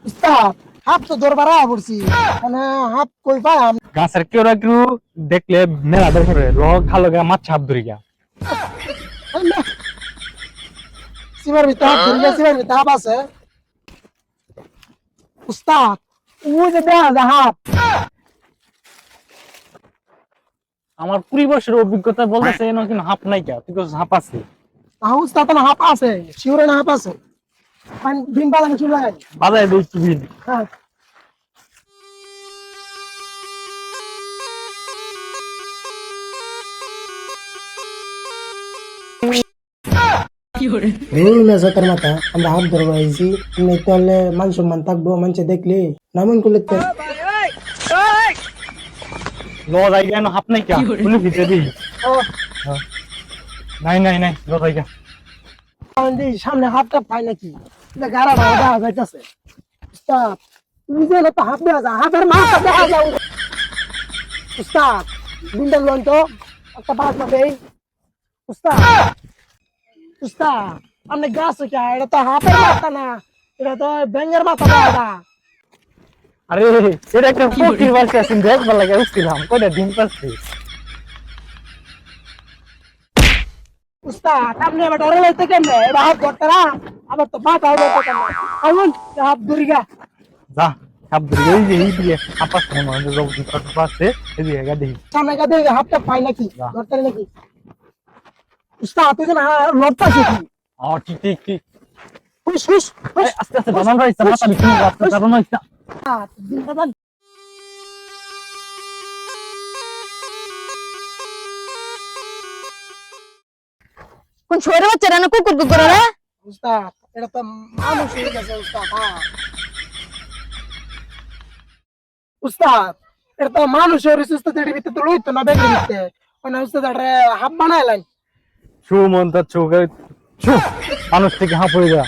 উস্তাদ হাফ তো দরবারা পড়ছি মানে হাফ কই পাম গাছের কেউ একটু দেখলে মেলা ধরে খালো গা মাছ ছাপ ধরি গা সিমার ভিতর হাফ ধরে সিমার ভিতর হাফ আছে উস্তাদ ও যে দেখা যায় হাফ আমার 20 বছরের অভিজ্ঞতা বলতেছে এনো কিন্তু হাফ নাই কা তুই কস হাফ আছে উস্তাদ না হাফ আছে শিওরে না হাফ আছে মানে দিন বাজানো শুরু লাগাই বাজায় দুই দিন হ্যাঁ রুল মেজাতের মাথা আমরা হাত ধরবো আইছি নাই তাহলে মান সম্মান থাকবো মানুষে দেখলে নামন করলে ল জায়গা এনো হাফ নাই কা তুমি ভিতরে দি নাই ল জায়গা সামনে হাতটা পাই নাকি গাড়া দেখা যাইতেছে উস্তাদ তুমি যে তো হাত দেওয়া যা হাতের মাথা দেখা যাও উস্তাদ বিন্দাল লন তো একটা বাস মাপে উস্তাদ উস্তাদ আপনি গাছ কে এটা তো হাতের মাথা না এটা তো ব্যাঙের মাথা দেওয়া আরে এটা একটা ফকির বাসা আছে দেখবার লাগে উঠছিলাম কয়টা দিন পাচ্ছি উস্তাদ আপনি এবার ডরে লাইতে কেমনে এবার হাত ধরতে না আবার তো মাথা হবে তো কেমনে আগুন হাত ধরিগা যা হাফ ধরে এই যে এই দিয়ে আপস মনে হয় যে কত পাচ্ছে এই দিয়ে গা দেখি সামনে গা দেখে হাতটা পাই নাকি ধরতে নাকি উস্তাদ তুই না লড়তা শিখি ঠিক হুস হুস আস্তে আস্তে বানান রাইছে মাথা বিছুন আস্তে বানান রাইছে দিন বাজান কোন ছোট বাচ্চারা না কুকুর কুকুর রে উস্তাদ এটা তো মানুষ হয়ে গেছে উস্তাদ উস্তাদ এটা তো মানুষ হয়ে গেছে উস্তাদ এর ভিতরে তো লইতো না বেগে দিতে মানে উস্তাদ এটা হাফ বানাইলেন ছু মন তা ছু ছু মানুষ থেকে হাফ হয়ে যা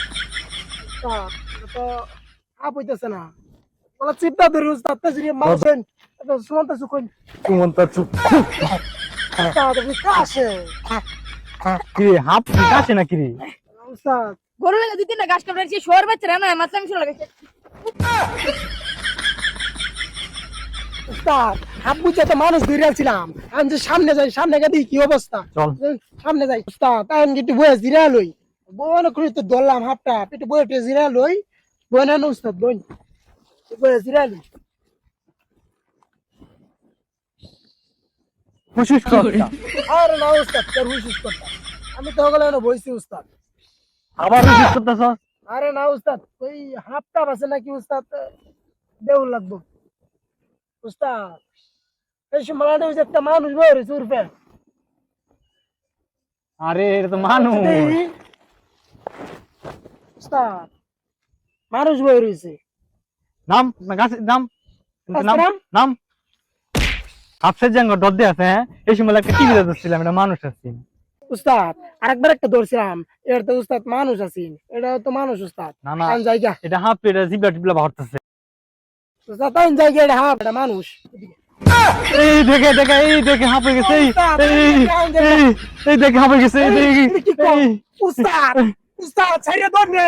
উস্তাদ এটা তো হাফ হইতেছে না বলা চিপটা ধরে উস্তাদ তো যদি মানুষ এটা সুমন্ত সুকন ছু মন তা ছু উস্তাদ এটা কাছে কি হাফ ঠিক আছে নাকি রে উস্তাদ গরু লাগে দুই তিনটা গাছ কামড়াইছে শোর বাচ্চারা না মাথা আমি শুনে লাগাইছে উস্তাদ হাফ বুঝে তো মানুষ ধরে আছিলাম আমি যে সামনে যাই সামনে গিয়ে দেখি কি অবস্থা চল সামনে যাই উস্তাদ আমি একটু বয়ে জিরা লই বন করে তো ধরলাম হাফটা একটু বয়ে জিরা লই বই না উস্তাদ বই বয়ে জিরা লই খুশিস কর আর না উস্তাদ তোর হুশিস করতা আমি তো ওগুলো না বইছি উস্তাদ আবার খুশিস করতেছ আরে না উস্তাদ ওই হাফটা আছে নাকি উস্তাদ দেউল লাগবো উস্তাদ এই সময় একটা মানুষ বয়ে রয়েছে উর্ফে আরে এটা তো মানুষ উস্তাদ মানুষ বয়ে রয়েছে নাম না গাছ নাম নাম নাম হাফসের জাঙ্গ ডদ্দে আছে হ্যাঁ এই সময় একটা টিভি দেখছিলাম এটা মানুষ আছে উস্তাদ আরেকবার একটা ধরছিলাম এটা তো উস্তাদ মানুষ আছেন এটা তো মানুষ উস্তাদ না না আমি জায়গা এটা হাফ এটা জিবলা টিবলা ভারতেছে উস্তাদ আমি জায়গা এটা হাফ এটা মানুষ এই দেখে হাফ হয়ে গেছে এই দেখে হাফ হয়ে গেছে এই দেখে উস্তাদ উস্তাদ ছাইরে দৌড় নে